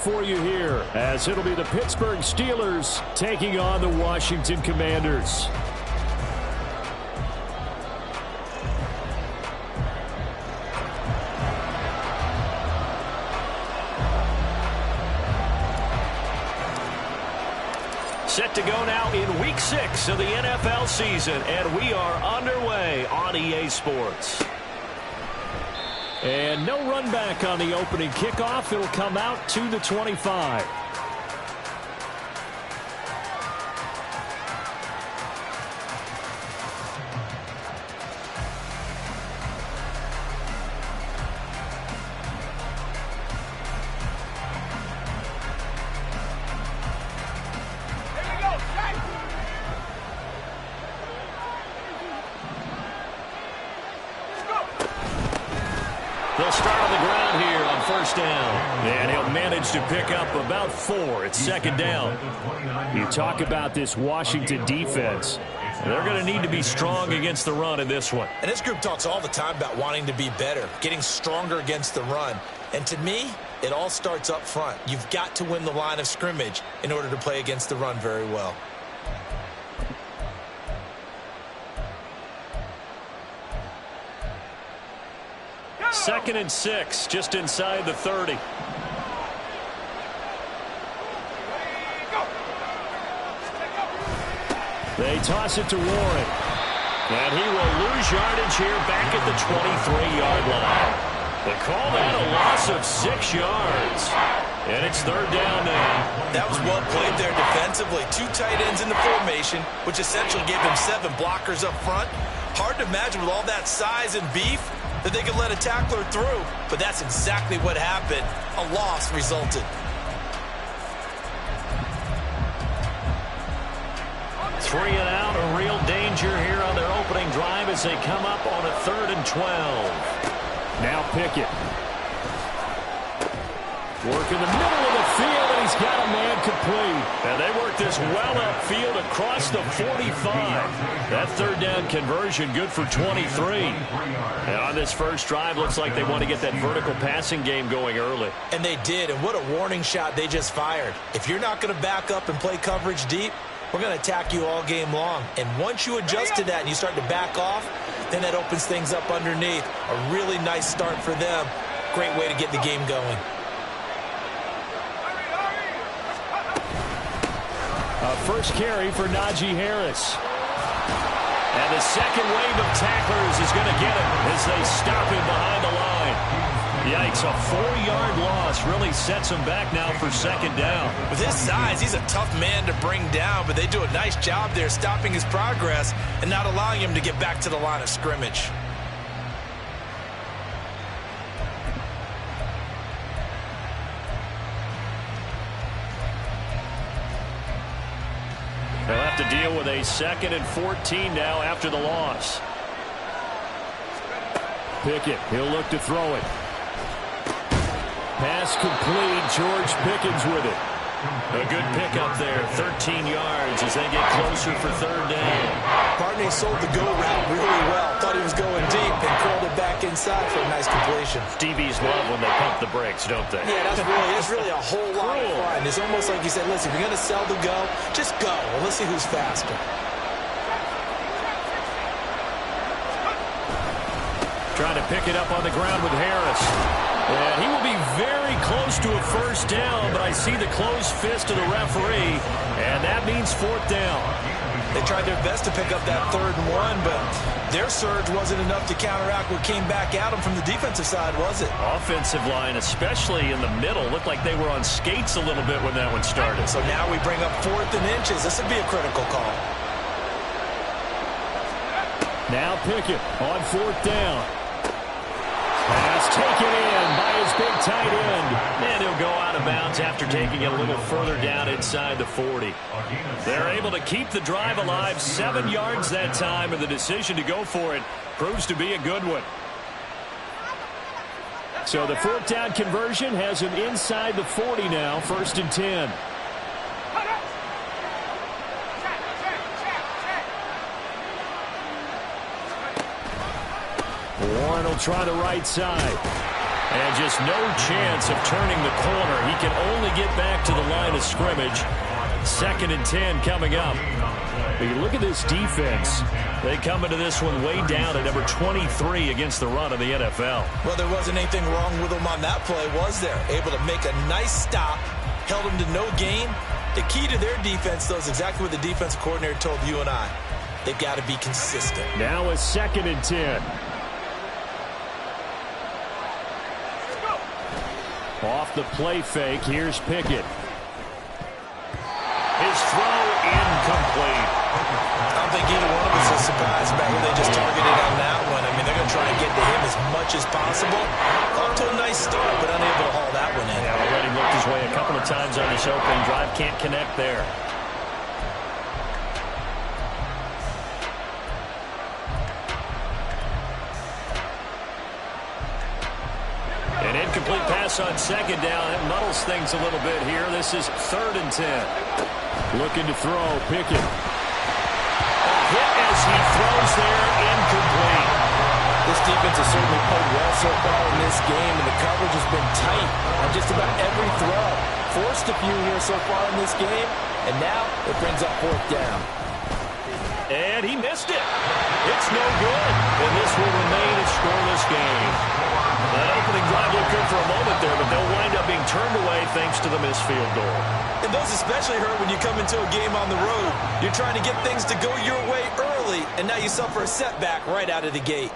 for you here, as it'll be the Pittsburgh Steelers taking on the Washington Commanders. Set to go now in Week 6 of the NFL season, and we are underway on EA Sports. And no run back on the opening kickoff. It'll come out to the 25. They'll start on the ground here on first down. And he'll manage to pick up about 4. It's second down. You talk about this Washington defense. They're going to need to be strong against the run in this one. And this group talks all the time about wanting to be better, getting stronger against the run. And to me, it all starts up front. You've got to win the line of scrimmage in order to play against the run very well. Second and 6, just inside the 30. They toss it to Warren. And he will lose yardage here back at the 23-yard line. They call that a loss of 6 yards. And it's third down now. That was well played there defensively. 2 tight ends in the formation, which essentially gave them 7 blockers up front. Hard to imagine with all that size and beef that they could let a tackler through, but that's exactly what happened. A loss resulted. 3 and out, a real danger here on their opening drive as they come up on a 3rd and 12. Now Pickett. Work in the middle of the field, and he's got a man complete. And they work this well upfield across the 45. That third down conversion good for 23. And on this first drive, looks like they want to get that vertical passing game going early. And they did, and what a warning shot they just fired. If you're not going to back up and play coverage deep, we're going to attack you all game long. And once you adjust to that and you start to back off, then that opens things up underneath. A really nice start for them. Great way to get the game going. First carry for Najee Harris. And the second wave of tacklers is going to get him as they stop him behind the line. Yikes, a 4-yard loss really sets him back now for second down. With his size, he's a tough man to bring down, but they do a nice job there stopping his progress and not allowing him to get back to the line of scrimmage. They'll have to deal with a 2nd and 14 now after the loss. Pickett, he'll look to throw it. Pass complete. George Pickens with it. A good pickup there, 13 yards as they get closer for third down. Barney sold the go route really well. Thought he was going deep and curled it back inside for a nice completion. DBs love when they pump the brakes, don't they? Yeah, that's really a whole lot of fun. It's almost like you said, listen, if you're going to sell the go, just go. And let's see who's faster. Trying to pick it up on the ground with Harris. And he will be very close to a first down, but I see the closed fist of the referee, and that means 4th down. They tried their best to pick up that 3rd and 1, but their surge wasn't enough to counteract what came back at them from the defensive side, was it? Offensive line, especially in the middle, looked like they were on skates a little bit when that one started. So now we bring up 4th and inches. This would be a critical call. Now Pickett on 4th down. Pass taken in by his big tight end. And he'll go out of bounds after taking it a little further down inside the 40. They're able to keep the drive alive, 7 yards that time, and the decision to go for it proves to be a good one. So the 4th down conversion has him inside the 40 now, 1st and 10. Warren will try the right side. And just no chance of turning the corner. He can only get back to the line of scrimmage. 2nd and 10 coming up. But you look at this defense. They come into this one way down at number 23 against the run of the NFL. Well, there wasn't anything wrong with them on that play, was there? Able to make a nice stop, held them to no gain. The key to their defense, though, is exactly what the defensive coordinator told you and I. They've got to be consistent. Now a 2nd and 10. Off the play fake, here's Pickett. His throw incomplete. I don't think either one of us is surprised about who they just targeted on that one. I mean, they're going to try and get to him as much as possible. Off to a nice start, but unable to haul that one in. Yeah, already looked his way a couple of times on this opening drive. Can't connect there. An incomplete pass on 2nd down. That muddles things a little bit here. This is 3rd and 10. Looking to throw, Pickett. A hit as he throws there, incomplete. This defense has certainly played well so far in this game, and the coverage has been tight on just about every throw. Forced a few here so far in this game, and now it brings up 4th down. And he missed it. It's no good. And this will remain a scoreless game. That opening drive looked good for a moment there, but they'll wind up being turned away thanks to the missed field goal. And those especially hurt when you come into a game on the road. You're trying to get things to go your way early, and now you suffer a setback right out of the gate.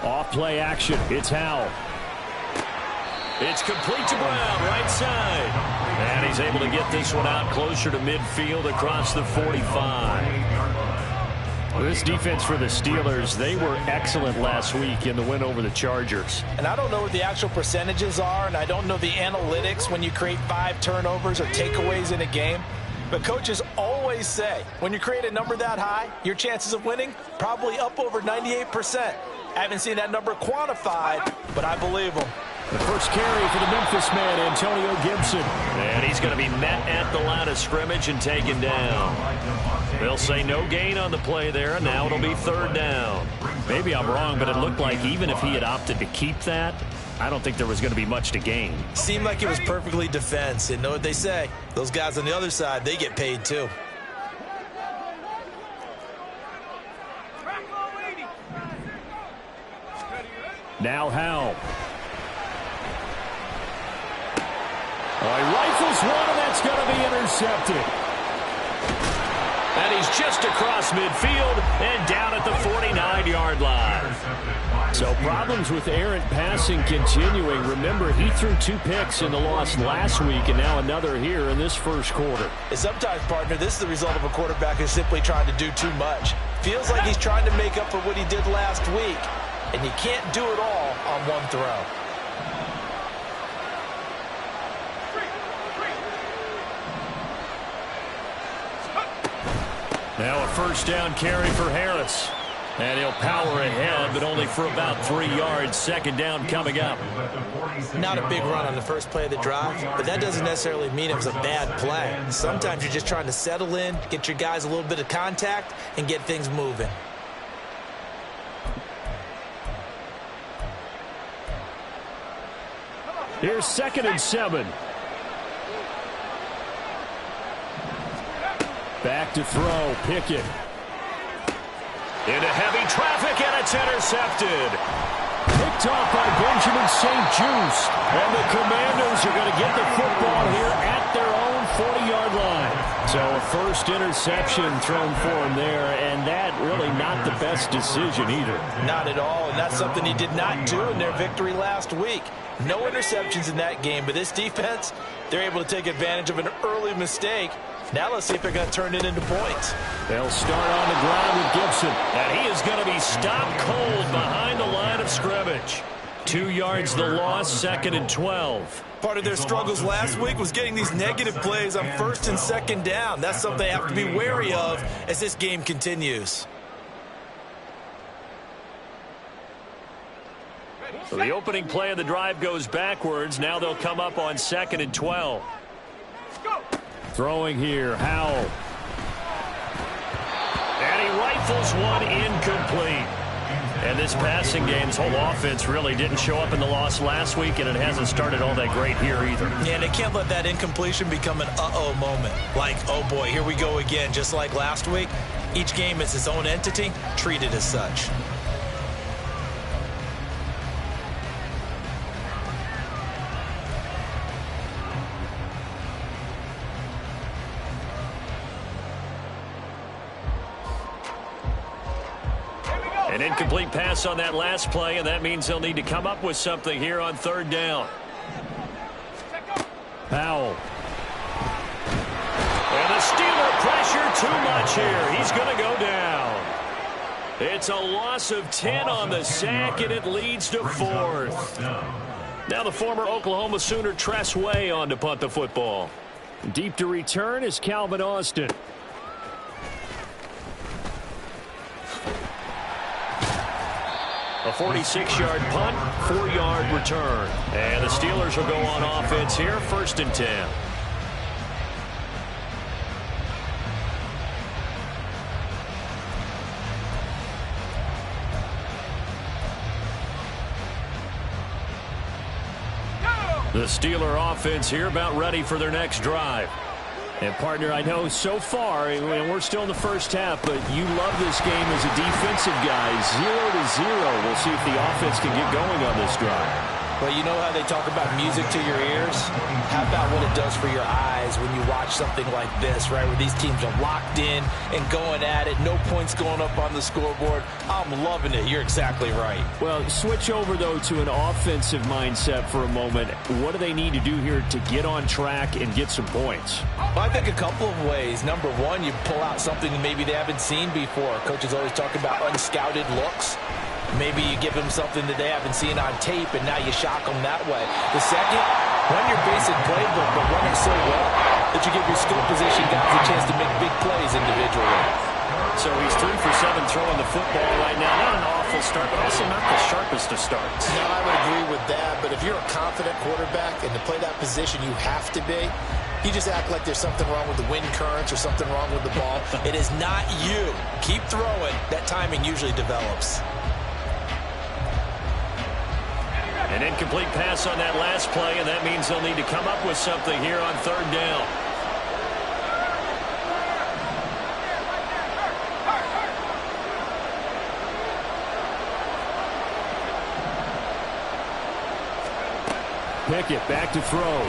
Off play action. It's Howell. It's complete to Brown, right side. And he's able to get this one out closer to midfield across the 45. This defense for the Steelers, they were excellent last week in the win over the Chargers. And I don't know what the actual percentages are, and I don't know the analytics when you create 5 turnovers or takeaways in a game. But coaches always say, when you create a number that high, your chances of winning probably up over 98%. I haven't seen that number quantified, but I believe them. The first carry for the Memphis man, Antonio Gibson. And he's going to be met at the line of scrimmage and taken down. They'll say no gain on the play there, and now it'll be 3rd down. Maybe I'm wrong, but it looked like even if he had opted to keep that, I don't think there was going to be much to gain. Seemed like it was perfectly defense. And know what they say? Those guys on the other side, they get paid too. Now Howell. Oh, he rifles one, and that's going to be intercepted. And he's just across midfield and down at the 49-yard line. So problems with errant passing continuing. Remember, he threw 2 picks in the loss last week, and now another here in this first quarter. And sometimes, partner, this is the result of a quarterback who's simply trying to do too much. Feels like he's trying to make up for what he did last week, and you can't do it all on one throw. Now a first down carry for Harris. And he'll power ahead, but only for about 3 yards. 2nd down coming up. Not a big run on the first play of the drive, but that doesn't necessarily mean it was a bad play. Sometimes you're just trying to settle in, get your guys a little bit of contact, and get things moving. Here's 2nd and 7. Back to throw, Pickett. Into heavy traffic, and it's intercepted. Picked off by Benjamin St-Juste. And the Commanders are going to get the football here at their own 40-yard line. So a first interception thrown for him there, and that really not the best decision either. Not at all, and that's something he did not do in their victory last week. No interceptions in that game, but this defense, they're able to take advantage of an early mistake. Now let's see if they're going to turn it into points. They'll start on the ground with Gibson. And he is going to be stopped cold behind the line of scrimmage. 2 yards the loss, 2nd and 12. Part of their struggles last week was getting these negative plays on 1st and 2nd down. That's something they have to be wary of as this game continues. So the opening play of the drive goes backwards. Now they'll come up on 2nd and 12. Throwing here, Howell. And he rifles one incomplete. And this passing game's whole offense really didn't show up in the loss last week, and it hasn't started all that great here either. Yeah, and they can't let that incompletion become an uh-oh moment. Like, oh boy, here we go again, just like last week. Each game is its own entity, treat it as such. An incomplete pass on that last play, and that means they'll need to come up with something here on third down. Powell. And the Steeler pressure too much here. He's going to go down. It's a loss of 10 on the sack, and it leads to fourth. Now the former Oklahoma Sooner Tress Way on to punt the football. Deep to return is Calvin Austin. A 46-yard punt, 4-yard return. And the Steelers will go on offense here, 1st and 10. The Steeler offense here about ready for their next drive. And, partner, I know so far, and we're still in the first half, but you love this game as a defensive guy. 0-0. We'll see if the offense can get going on this drive. Well, you know how they talk about music to your ears? How about what it does for your eyes when you watch something like this, right, where these teams are locked in and going at it, no points going up on the scoreboard? I'm loving it. You're exactly right. Well, switch over, though, to an offensive mindset for a moment. What do they need to do here to get on track and get some points? Well, I think a couple of ways. Number one, you pull out something that maybe they haven't seen before. Coaches always talk about unscouted looks. Maybe you give them something that they haven't seen on tape, and now you shock them that way. The second, run your basic playbook, but run it so well that you give your skill position guys a chance to make big plays individually. So he's 3 for 7 throwing the football right now. Not an awful start, but also not the sharpest of starts. No, I would agree with that, but if you're a confident quarterback and to play that position you have to be, you just act like there's something wrong with the wind currents or something wrong with the ball. It is not you. Keep throwing. That timing usually develops. An incomplete pass on that last play, and that means they'll need to come up with something here on third down. Pickett back to throw.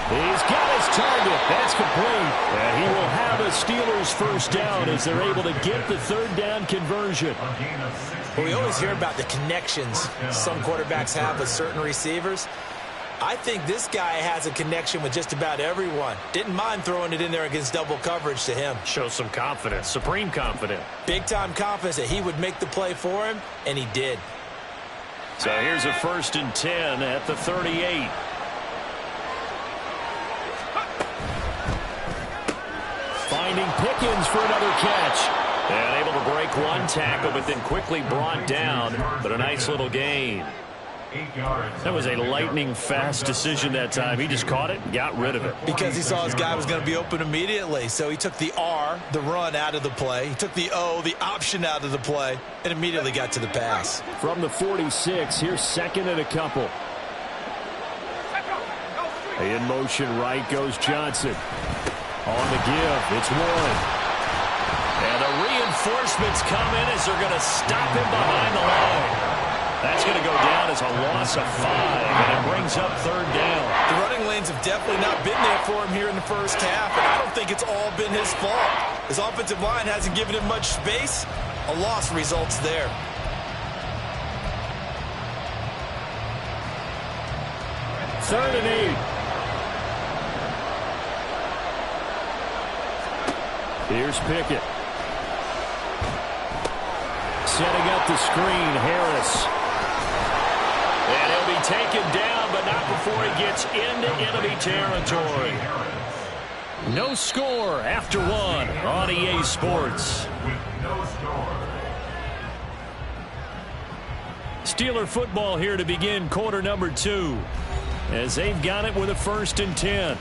He's got his target. That's complete. And he will have a Steelers first down as they're able to get the third down conversion. Well, we always hear about the connections some quarterbacks have with certain receivers. I think this guy has a connection with just about everyone. Didn't mind throwing it in there against double coverage to him. Shows some confidence, supreme confidence. Big-time confidence that he would make the play for him, and he did. So here's a 1st and 10 at the 38. Finding Pickens for another catch. And able to break one tackle, but then quickly brought down. But a nice little gain. That was a lightning-fast decision that time. He just caught it and got rid of it. Because he saw his guy was going to be open immediately. So he took the R, the run, out of the play. He took the O, the option, out of the play, and immediately got to the pass. From the 46, here's 2nd and a couple. In motion right goes Johnson. On the give, it's one. And the reinforcements come in as they're going to stop him behind the line. That's going to go down as a loss of 5, and it brings up third down. The running lanes have definitely not been there for him here in the first half, and I don't think it's all been his fault. His offensive line hasn't given him much space. A loss results there. Third and 8. Here's Pickett. Setting up the screen, Harris. And he'll be taken down, but not before he gets into enemy territory. No score after 1 on EA Sports. Steeler football here to begin quarter number 2, as they've got it with a 1st and 10.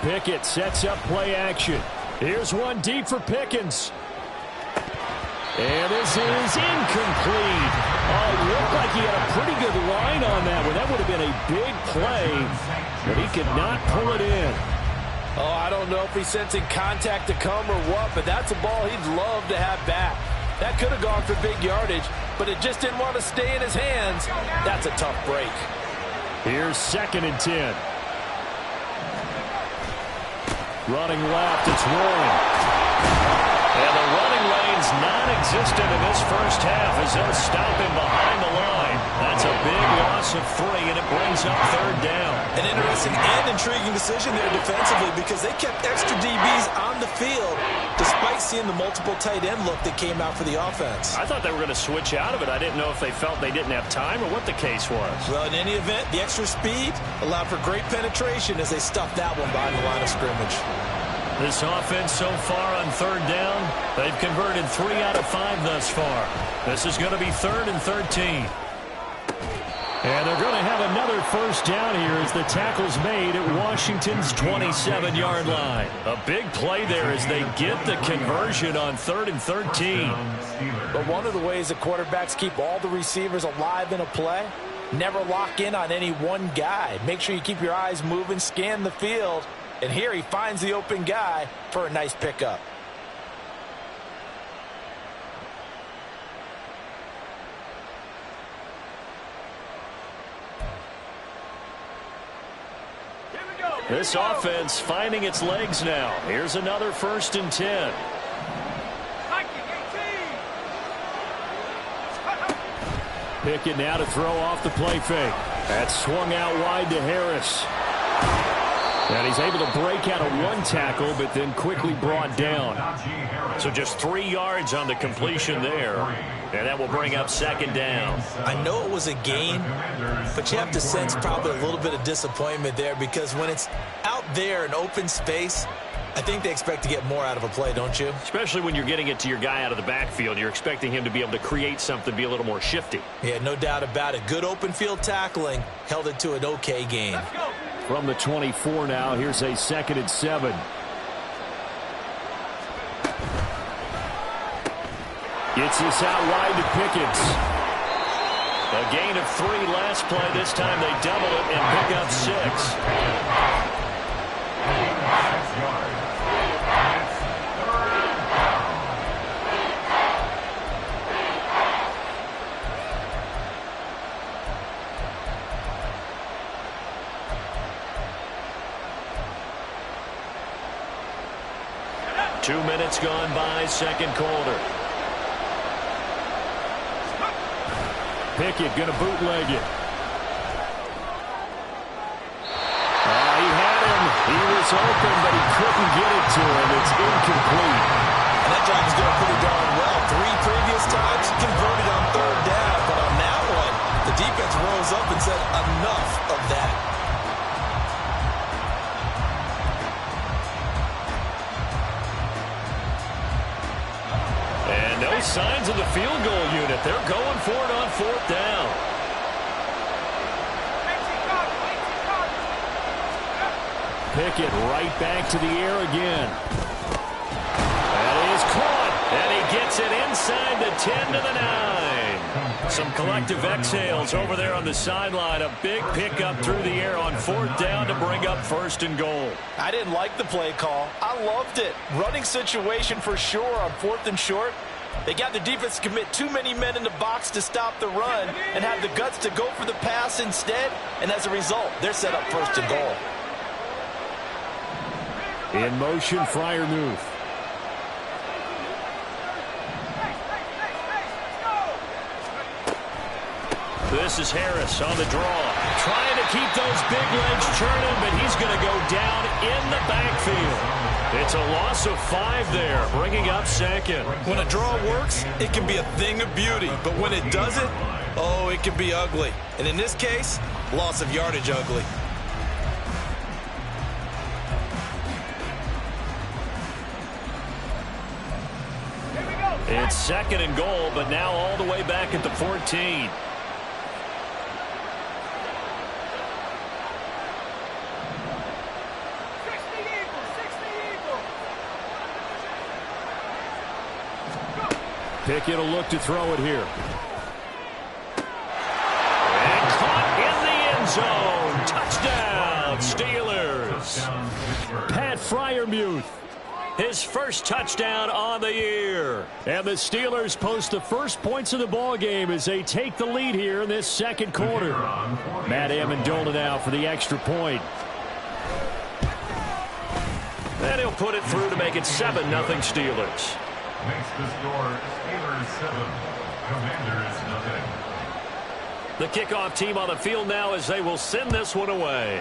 Pickett sets up play action. Here's one deep for Pickens. And this is incomplete. Oh, it looked like he had a pretty good line on that one. That would have been a big play, but he could not pull it in. Oh, I don't know if he's sensing contact to come or what, but that's a ball he'd love to have back. That could have gone for big yardage, but it just didn't want to stay in his hands. That's a tough break. Here's 2nd and 10. Running left, it's Warren. And the running lane's non-existent in this first half as they'll stop him behind the line. That's a big loss of 3, and it brings up 3rd down. An interesting and intriguing decision there defensively because they kept extra DBs on the field despite seeing the multiple tight end look that came out for the offense. I thought they were going to switch out of it. I didn't know if they felt they didn't have time or what the case was. Well, in any event, the extra speed allowed for great penetration as they stuffed that one behind the line of scrimmage. This offense so far on 3rd down, they've converted 3 out of 5 thus far. This is going to be 3rd and 13. And they're going to have another first down here as the tackle's made at Washington's 27-yard line. A big play there as they get the conversion on 3rd and 13. But one of the ways that quarterbacks keep all the receivers alive in a play, never lock in on any one guy. Make sure you keep your eyes moving, scan the field. And here he finds the open guy for a nice pickup. This offense finding its legs now. Here's another 1st and 10. Pickett now to throw off the play fake. That's swung out wide to Harris. And he's able to break out of 1 tackle, but then quickly brought down. So just 3 yards on the completion there. And that will bring up 2nd down. I know it was a gain, but you have to sense probably a little bit of disappointment there because when it's out there in open space, I think they expect to get more out of a play, don't you? Especially when you're getting it to your guy out of the backfield. You're expecting him to be able to create something, be a little more shifty. Yeah, no doubt about it. Good open field tackling held it to an okay gain. From the 24 now, here's a 2nd and 7. Gets this out wide to Pickens. A gain of 3 last play. This time they double it and pick up 6. 2 minutes gone by, 2nd quarter. Pickett going to bootleg it. He had him. He was open, but he couldn't get it to him. It's incomplete. And that drive is going pretty darn well. 3 previous times converted on 3rd down. But on that one, the defense rose up and said enough of that. And no signs of the field goal unit. They're going for it on 4th down. Pickett right back to the air again. That is caught. And he gets it inside the 10 to the 9. Some collective exhales over there on the sideline. A big pickup through the air on 4th down to bring up 1st and goal. I didn't like the play call. I loved it. Running situation for sure on 4th and short. They got the defense to commit too many men in the box to stop the run and have the guts to go for the pass instead. And as a result, they're set up 1st and goal. In motion, Freiermuth. This is Harris on the draw. Trying to keep those big legs churning, but he's going to go down in the backfield. It's a loss of 5 there, bringing up 2nd. When a draw works, it can be a thing of beauty. But when it doesn't, oh, it can be ugly. And in this case, loss of yardage ugly. It's 2nd and goal, but now all the way back at the 14. Pickett will look to throw it here. And caught in the end zone. Touchdown, Steelers. Pat Freiermuth. His first touchdown on the year. And the Steelers post the first points of the ball game as they take the lead here in this second quarter. Matt Amendola now for the extra point. And he'll put it through to make it 7-0 Steelers. Makes the score Steelers 7, Commanders 0. The kickoff team on the field now as they will send this one away.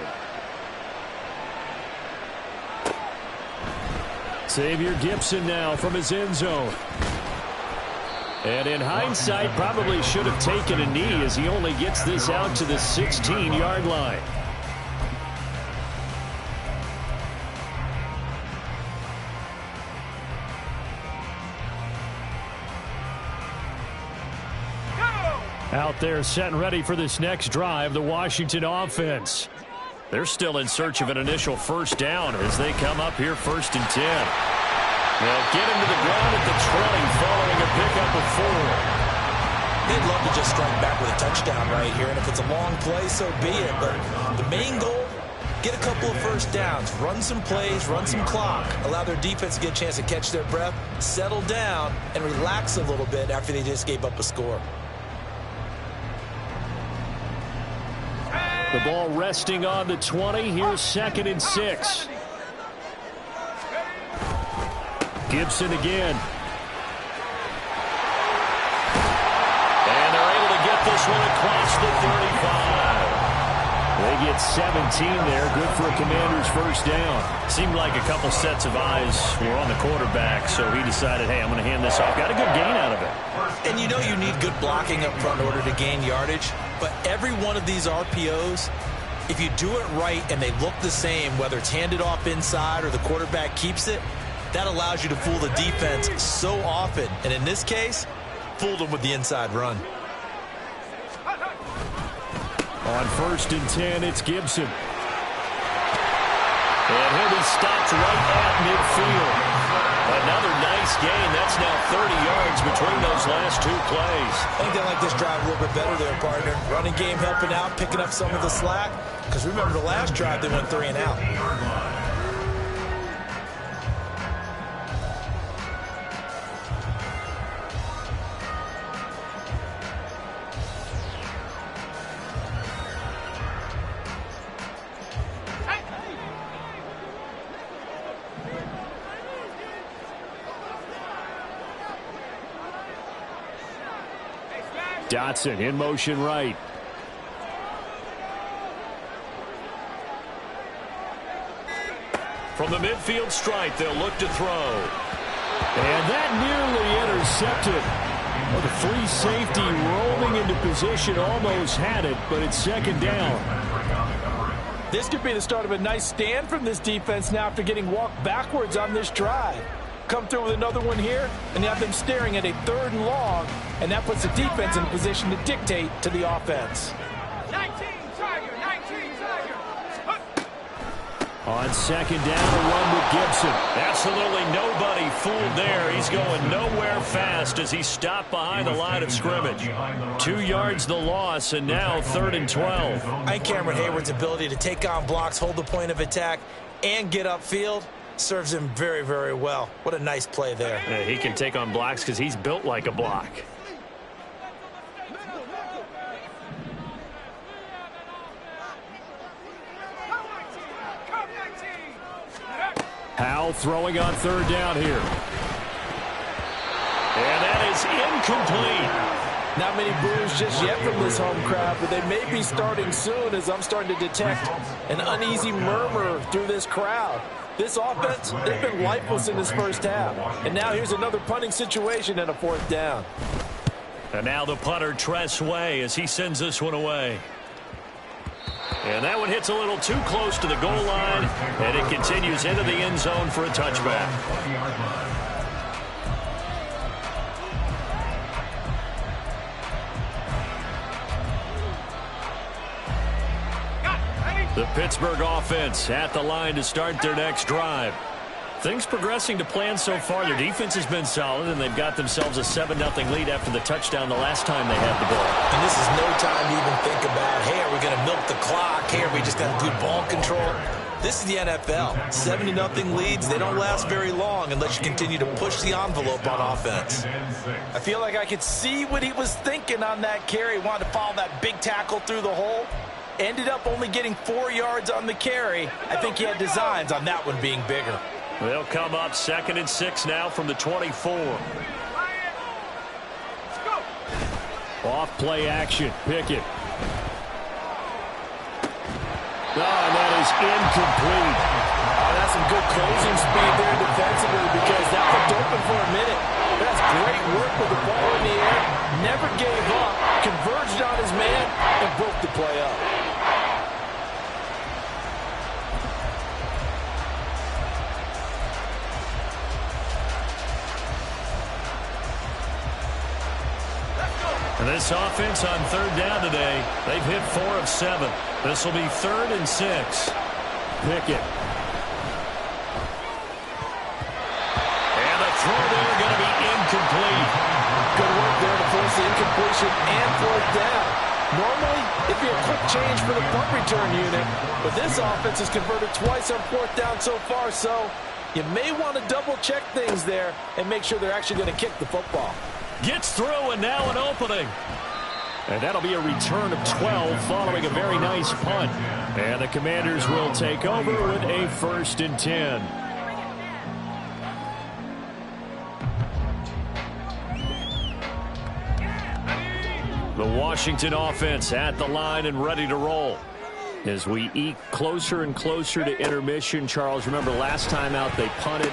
Xavier Gipson now from his end zone. And in hindsight, probably should have taken a knee as he only gets this out to the 16-yard line. Out there set and ready for this next drive, the Washington offense. They're still in search of an initial first down as they come up here 1st and 10. They'll get him to the ground at the 20 following a pickup of 4. They'd love to just strike back with a touchdown right here, and if it's a long play, so be it. But the main goal, get a couple of first downs, run some plays, run some clock, allow their defense to get a chance to catch their breath, settle down, and relax a little bit after they just gave up a score. The ball resting on the 20. Here's 2nd and 6. Gipson again. And they're able to get this one across the 35. They get 17 there. Good for a Commander's first down. Seemed like a couple sets of eyes were on the quarterback, so he decided, hey, I'm going to hand this off. Got a good gain out of it. And you know you need good blocking up front in order to gain yardage. But every one of these RPOs, if you do it right and they look the same, whether it's handed off inside or the quarterback keeps it, that allows you to fool the defense so often. And in this case, fooled them with the inside run. On 1st and 10, it's Gipson. And he'll be stopped right at midfield. Another nice gain. That's now 30 yards between those last 2 plays. I think they like this drive a little bit better there, partner. Running game helping out, picking up some of the slack. Because remember, the last drive, they went 3 and out. Dotson in motion right. From the midfield stripe, they'll look to throw. And that nearly intercepted. Well, the free safety rolling into position almost had it, but it's 2nd down. This could be the start of a nice stand from this defense now after getting walked backwards on this drive. Come through with another one here, and you have them staring at a 3rd and long, and that puts the defense in a position to dictate to the offense. 19 Tiger, 19 Tiger. On 2nd down, a run with Gipson. Absolutely nobody fooled there. He's going nowhere fast as he stopped behind the line of scrimmage. 2 yards the loss, and now 3rd and 12. I think Cameron Hayward's ability to take on blocks, hold the point of attack, and get upfield serves him very, very well. What a nice play there. Yeah, he can take on blocks because he's built like a block. Howell throwing on 3rd down here. And that is incomplete. Not many boos just yet from this home crowd, but they may be starting soon as I'm starting to detect an uneasy murmur through this crowd. This offense, they've been lifeless in this first half. And now here's another punting situation and a 4th down. And now the punter, Tress Way, as he sends this one away. And that one hits a little too close to the goal line, and it continues into the end zone for a touchback. The Pittsburgh offense at the line to start their next drive. Things progressing to plan so far. Their defense has been solid, and they've got themselves a 7-0 lead after the touchdown the last time they had the ball. And this is no time to even think about, hey, are we going to milk the clock? Hey, are we just got good ball control? This is the NFL. 7-0 leads, they don't last very long unless you continue to push the envelope on offense. I feel like I could see what he was thinking on that carry. He wanted to follow that big tackle through the hole. Ended up only getting 4 yards on the carry. I think he had designs on that one being bigger. They'll come up 2nd and 6 now from the 24. Off play action. Pickett. Oh, and that is incomplete. Oh, that's some good closing speed there defensively because that looked open for a minute. That's great work with the ball in the air. Never gave up. Converged on his man and broke the play up. And this offense on 3rd down today, they've hit 4 of 7. This will be 3rd and 6. Pickett. And the throw there going to be incomplete. Good work there to force the incompletion and 4th down. Normally, it'd be a quick change for the punt return unit, but this offense has converted twice on 4th down so far, so you may want to double-check things there and make sure they're actually going to kick the football. Gets through, and now an opening. And that'll be a return of 12 following a very nice punt. And the Commanders will take over with a 1st and 10. The Washington offense at the line and ready to roll. As we eke closer and closer to intermission, Charles, remember last time out they punted.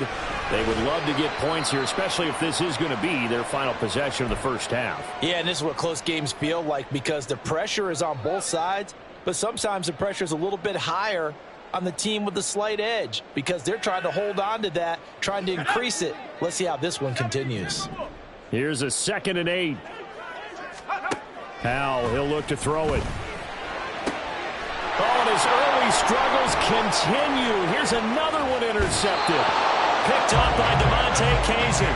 They would love to get points here, especially if this is going to be their final possession of the first half. Yeah, and this is what close games feel like because the pressure is on both sides, but sometimes the pressure is a little bit higher on the team with the slight edge because they're trying to hold on to that, trying to increase it. Let's see how this one continues. Here's a 2nd and 8. Howell, he'll look to throw it. Oh, and his early struggles continue. Here's another one intercepted. Picked up by Damontae Kazee.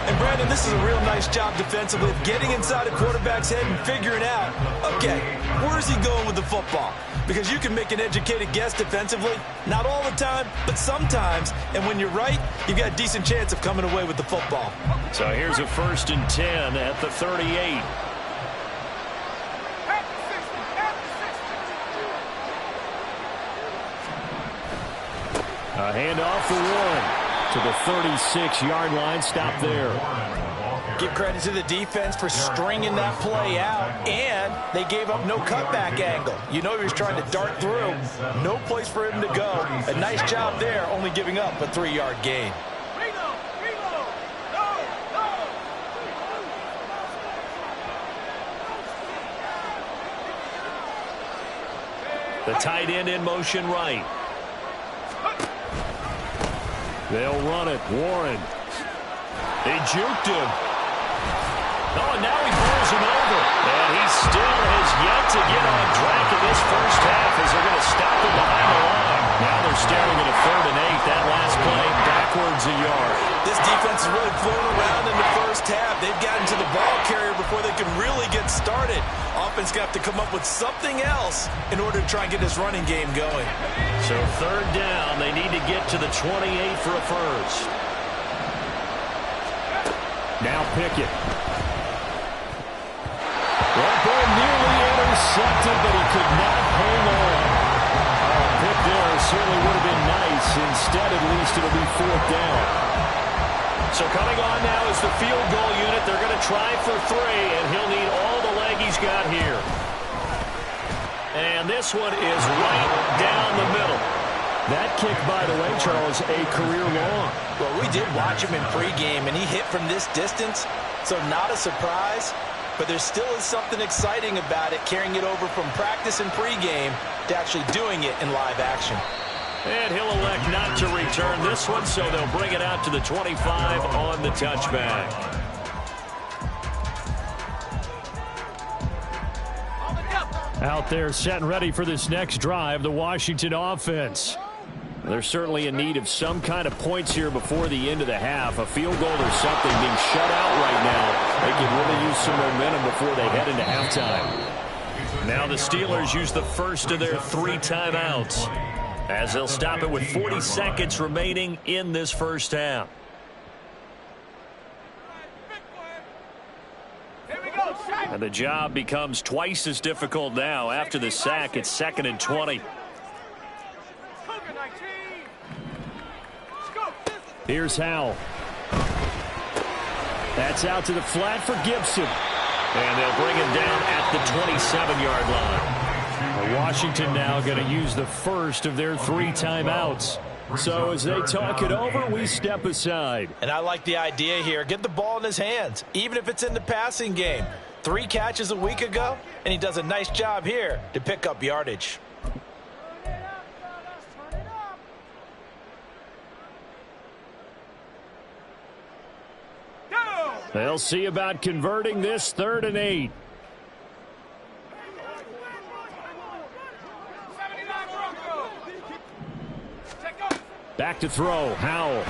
And, Brandon, this is a real nice job defensively of getting inside a quarterback's head and figuring out, okay, where's he going with the football? Because you can make an educated guess defensively, not all the time, but sometimes. And when you're right, you've got a decent chance of coming away with the football. So here's a 1st and 10 at the 38. A handoff for Warren to the 36-yard line. Stop there. Give credit to the defense for stringing that play out, and they gave up no cutback angle. You know he was trying to dart through. No place for him to go. A nice job there, only giving up a 3-yard gain. The tight end in motion right. They'll run it. Warren. They juked him. Oh, and now he bowls him over. And he still has yet to get on track in this first half as they're going to stop him behind the line. Now they're staring at a 3rd and 8. That last play backwards a yard. This defense is really flown around in the first half. They've gotten to the ball carrier before they can really get started. Offense going to have to come up with something else in order to try and get this running game going. So 3rd down, they need to get to the 28 for a first. Now Pickett. That ball nearly intercepted, but he could not hang on. A pick there certainly would have been nice. Instead, at least, it'll be 4th down. So coming on now is the field goal unit. They're going to try for 3, and he'll need all the leg he's got here. And this one is right down the middle. That kick, by the way, Charles, a career long. Well, we did watch him in pregame, and he hit from this distance, so not a surprise. But there still is something exciting about it, carrying it over from practice and pregame to actually doing it in live action. And he'll elect not to return this one, so they'll bring it out to the 25 on the touchback. Out there set and ready for this next drive, the Washington offense. They're certainly in need of some kind of points here before the end of the half. A field goal or something, being shut out right now. They could really use some momentum before they head into halftime. Now the Steelers use the first of their 3 timeouts, as they'll stop it with 40 seconds remaining in this first half. And the job becomes twice as difficult now. After the sack, it's 2nd and 20. Here's Howell. That's out to the flat for Gibson. And they'll bring him down at the 27-yard line. Washington now going to use the first of their 3 timeouts. So as they talk it over, we step aside. And I like the idea here. Get the ball in his hands, even if it's in the passing game. 3 catches a week ago, and he does a nice job here to pick up yardage. They'll see about converting this 3rd and 8. Back to throw. Howell. Able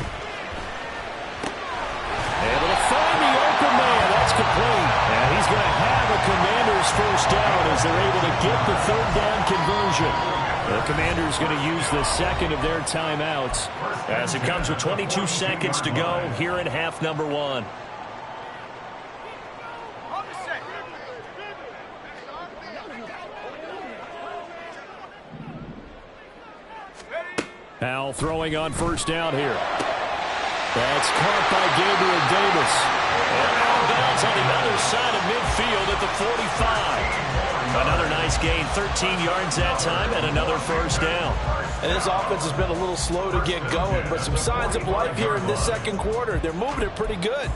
to find the open man. That's complete. And he's going to have a Commanders first down as they're able to get the 3rd down conversion. The Commanders going to use the 2nd of their timeouts as it comes with 22 seconds to go here in half number 1. Howell throwing on first down here. That's caught by Gabriel Davis. And out of bounds on the other side of midfield at the 45. Another nice gain, 13 yards that time, and another first down. And this offense has been a little slow to get going, but some signs of life here in this 2nd quarter. They're moving it pretty good,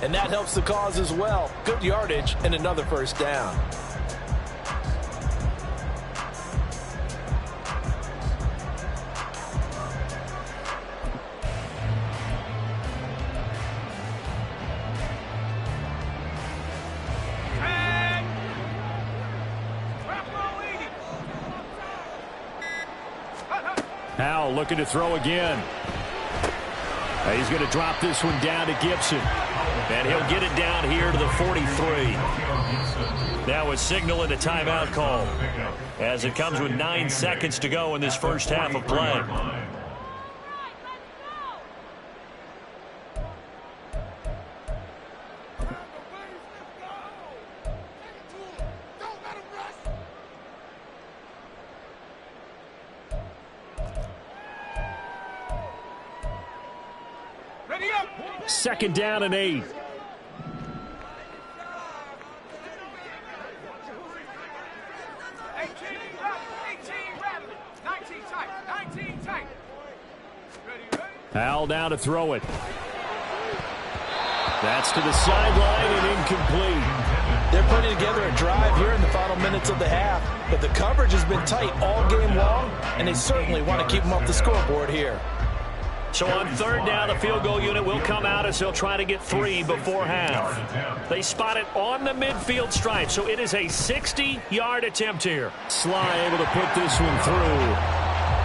and that helps the cause as well. Good yardage and another first down. Howell looking to throw again. He's going to drop this one down to Gibson. And he'll get it down here to the 43. That was signaling a timeout call as it comes with 9 seconds to go in this first half of play. Second down and 8. Howell down to throw it. That's to the sideline and incomplete. They're putting together a drive here in the final minutes of the half, but the coverage has been tight all game long, and they certainly want to keep them off the scoreboard here. So on 3rd down, the field goal unit will come out as they'll try to get 3 before half. They spot it on the midfield stripe, so it is a 60-yard attempt here. Sly able to put this one through.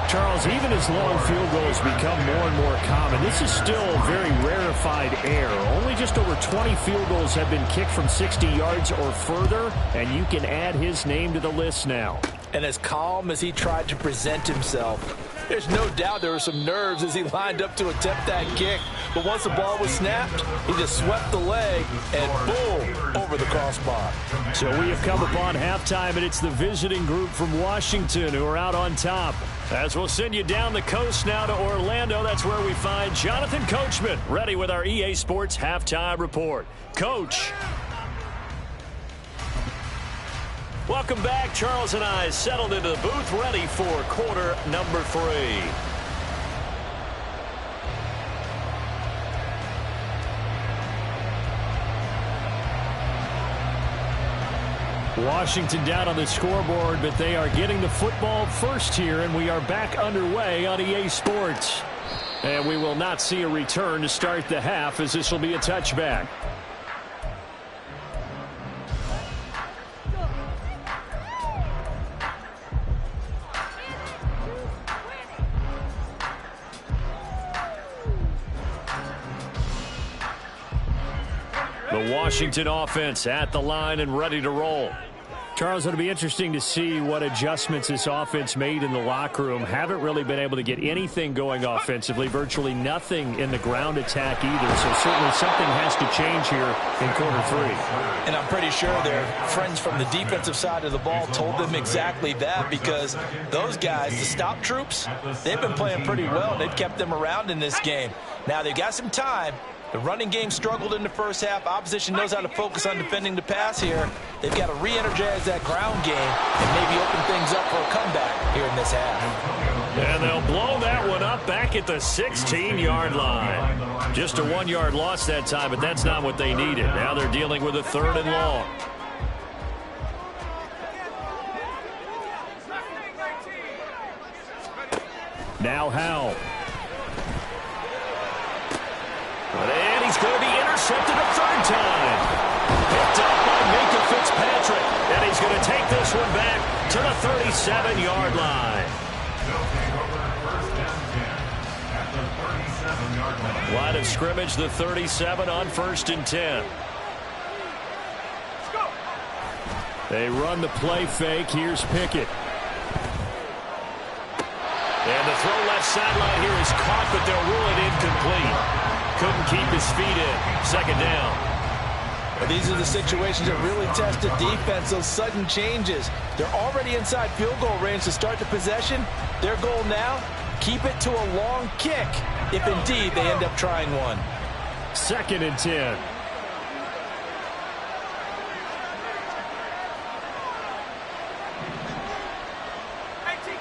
Charles, even as long field goals become more and more common, this is still very rarefied air. Only just over 20 field goals have been kicked from 60 yards or further, and you can add his name to the list now. And as calm as he tried to present himself, there's no doubt there were some nerves as he lined up to attempt that kick. But once the ball was snapped, he just swept the leg and boom, over the crossbar. So we have come upon halftime, and it's the visiting group from Washington who are out on top. As we'll send you down the coast now to Orlando, that's where we find Jonathan Coachman ready with our EA Sports Halftime Report. Coach. Welcome back. Charles and I settled into the booth ready for quarter number 3. Washington down on the scoreboard, but they are getting the football first here, and we are back underway on EA Sports. And we will not see a return to start the half, as this will be a touchback. The Washington offense at the line and ready to roll. Charles, it'll be interesting to see what adjustments this offense made in the locker room. Haven't really been able to get anything going offensively, virtually nothing in the ground attack either. So certainly something has to change here in quarter three. And I'm pretty sure their friends from the defensive side of the ball told them exactly that, because those guys, the stop troops, they've been playing pretty well. They've kept them around in this game. Now they've got some time. The running game struggled in the first half. Opposition knows how to focus on defending the pass here. They've got to re-energize that ground game and maybe open things up for a comeback here in this half. And they'll blow that one up back at the 16-yard line. Just a 1-yard loss that time, but that's not what they needed. Now they're dealing with a 3rd and long. Now Howell. And he's going to be intercepted a 3rd time. Picked up by Minkah Fitzpatrick. And he's going to take this one back to the 37-yard line. Line of scrimmage, the 37 on 1st and 10. They run the play fake. Here's Pickett. And the throw left sideline here is caught, but they'll rule it incomplete. Couldn't keep his feet in. 2nd down. Well, these are the situations that really test the defense, those sudden changes. They're already inside field goal range to start the possession. Their goal now, keep it to a long kick, if indeed they end up trying one. 2nd and 10.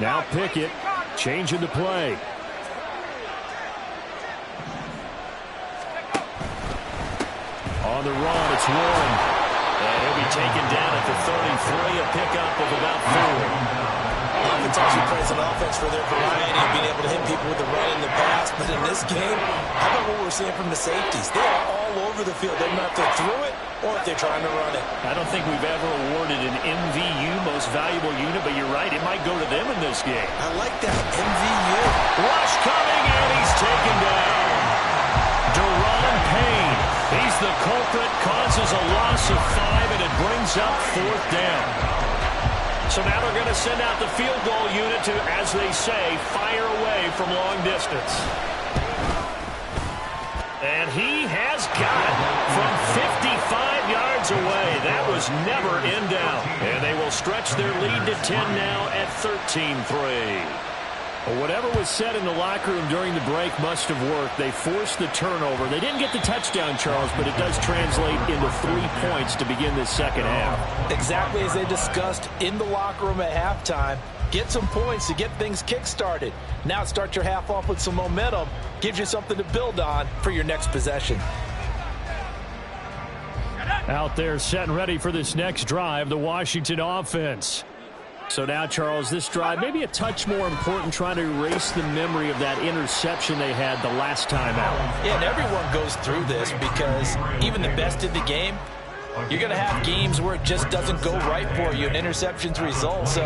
Now Pickett changing the play. On the run, it's Warren. And he'll be taken down at the 33, a pickup of about 4. Offense actually plays an offense for their variety, being able to hit people with the run and the pass. But in this game, how about what we're seeing from the safeties? They are all over the field. They don't know if they're through it or if they're trying to run it. I don't think we've ever awarded an MVU, most valuable unit, but you're right, it might go to them in this game. I like that, MVU. Rush coming, and he's taken down. Deron Payne. He's the culprit, causes a loss of 5, and it brings up 4th down. So now they're going to send out the field goal unit to, as they say, fire away from long distance. And he has got it from 55 yards away. That was never in doubt. And they will stretch their lead to 10 now at 13-3. Well, whatever was said in the locker room during the break must have worked. They forced the turnover. They didn't get the touchdown, Charles, but it does translate into 3 points to begin this second half. Exactly as they discussed in the locker room at halftime. Get some points to get things kick-started. Now start your half off with some momentum. Gives you something to build on for your next possession. Out there set and ready for this next drive, the Washington offense. So now, Charles, this drive maybe a touch more important, trying to erase the memory of that interception they had the last time out. Yeah, and everyone goes through this because even the best in the game, you're going to have games where it just doesn't go right for you, and interceptions result. So,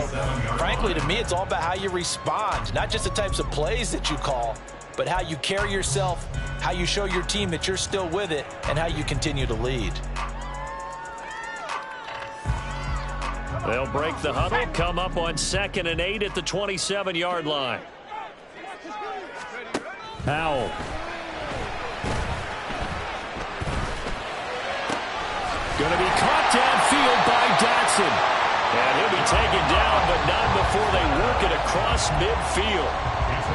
frankly, to me, it's all about how you respond, not just the types of plays that you call, but how you carry yourself, how you show your team that you're still with it, and how you continue to lead. They'll break the huddle, come up on 2nd and 8 at the 27-yard line. Howell. Going to be caught downfield by Dotson. And he'll be taken down, but not before they work it across midfield.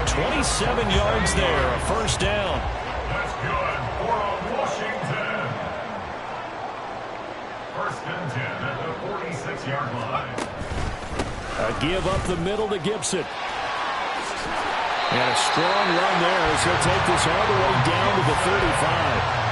27 yards there, a 1st down. That's good for Washington. 1st and 10 at the 46-yard line. A give up the middle to Gibson. And a strong run there as he'll take this all the way down to the 35.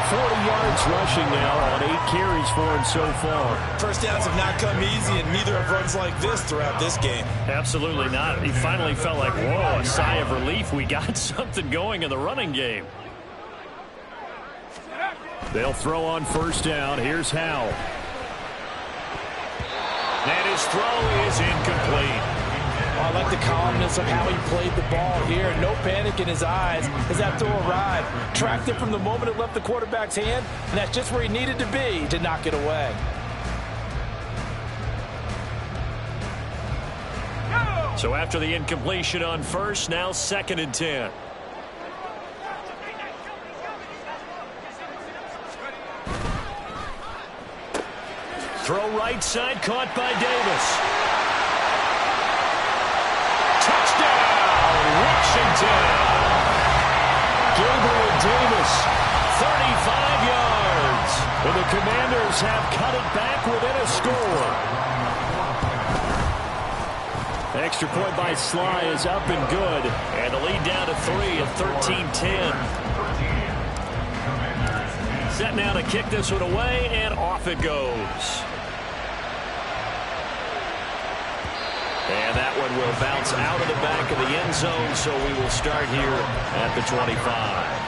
40 yards rushing now on 8 carries for him so far. First downs have not come easy, and neither have runs like this throughout this game. Absolutely not. He finally felt like, whoa, a sigh of relief. We got something going in the running game. They'll throw on 1st down. Here's Howell. And his throw is incomplete. I like the calmness of how he played the ball here. No panic in his eyes as that throw arrived. Tracked it from the moment it left the quarterback's hand, and that's just where he needed to be to knock it away. So after the incompletion on first, now 2nd and 10. Throw right side, caught by Davis. Touchdown, Washington. Gabriel Davis, 35 yards. And the Commanders have cut it back within a score. Extra point by Sly is up and good. And the lead down to 3 at 13-10. Set now to kick this one away, and off it goes. And that one will bounce out of the back of the end zone, so we will start here at the 25.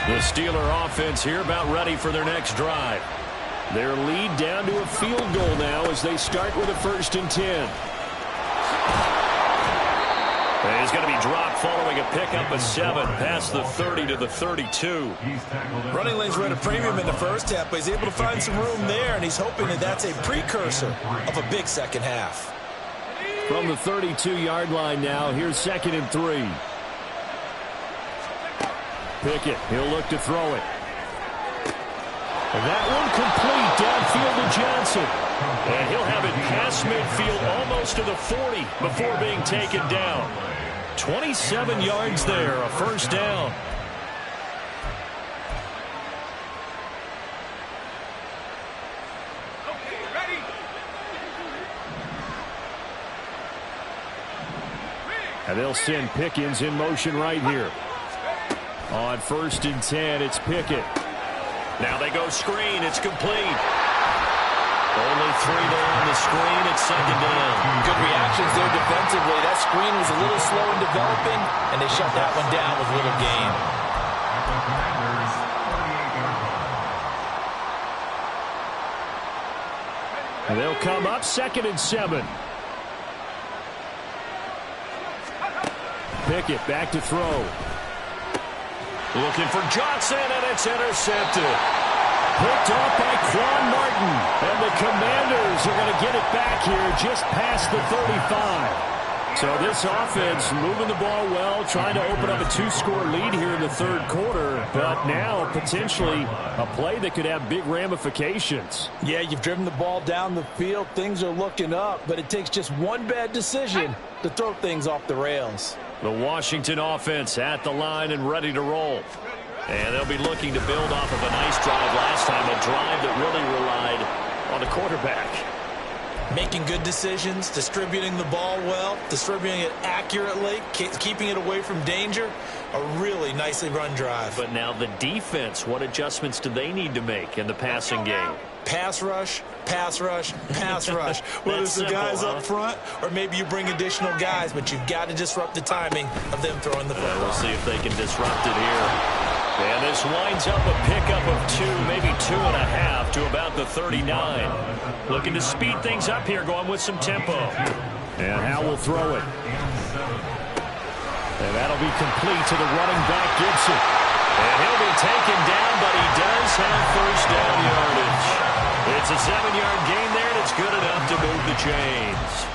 The Steeler offense here about ready for their next drive. Their lead down to a field goal now as they start with a 1st and 10. And he's going to be dropped following a pickup of 7 past the 30 to the 32. Running lanes were at a premium in the first half, but he's able to find some room there, and he's hoping that that's a precursor of a big second half. From the 32-yard line now, here's 2nd and 3. Pickett, he'll look to throw it. And that one complete downfield to Johnson. And he'll have it past midfield almost to the 40 before being taken down. 27 yards there, a 1st down. And they'll send Pickens in motion right here. On 1st and 10, it's Pickett. Now they go screen. It's complete. Only 3 there on the screen. It's 2nd down. Good reactions there defensively. That screen was a little slow in developing, and they shut that one down with little gain. And they'll come up 2nd and 7. Pickett back to throw. Looking for Johnson, and it's intercepted. Picked off by Quan Martin. And the Commanders are going to get it back here just past the 35. So this offense moving the ball well, trying to open up a 2-score lead here in the 3rd quarter. But now potentially a play that could have big ramifications. Yeah, you've driven the ball down the field. Things are looking up, but it takes just one bad decision to throw things off the rails. The Washington offense at the line and ready to roll. And they'll be looking to build off of a nice drive last time, a drive that really relied on the quarterback. Making good decisions, distributing the ball well, distributing it accurately, keeping it away from danger. A really nicely run drive. But now the defense, what adjustments do they need to make in the passing game? Pass rush, pass rush, pass rush. Whether it's the guys up front or maybe you bring additional guys, but you've got to disrupt the timing of them throwing the football. We'll see if they can disrupt it here. And this winds up a pickup of 2, maybe 2.5 to about the 39. Looking to speed things up here, going with some tempo. And Howe will throw it. And that'll be complete to the running back, Gibson. And he'll be taken down, but he does have 1st down yardage. It's a 7-yard gain there, and it's good enough to move the chains.